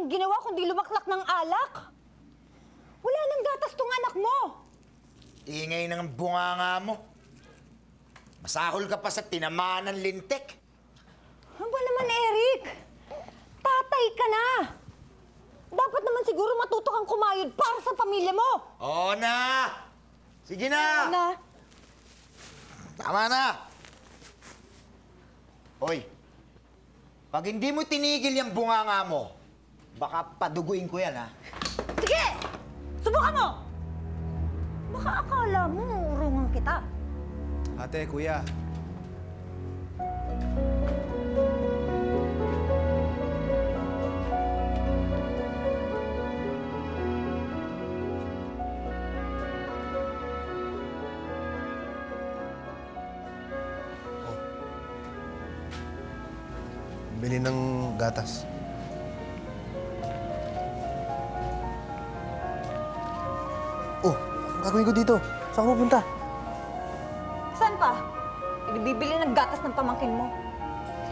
ibang ginawa kundi lumaklak ng alak. Wala nang gatas tong anak mo. Ingay ng bunganga mo. Masahol ka pa sa tinamaan ng lintik. Ano ba naman, Eric? Tatay ka na. Dapat naman siguro matuto kang kumayod para sa pamilya mo. Oo na! Sige na! Na, Tama na! Hoy, pag hindi mo tinigil yung bunganga mo, baka paduguin ko yan, ha? sige! Subukan mo! Baka akala mo urungan kita. Ate, kuya. Bili ng gatas. Oh, ang gagawin ko dito? Saan ka pupunta? Saan pa? Ibibili ng gatas ng pamangkin mo.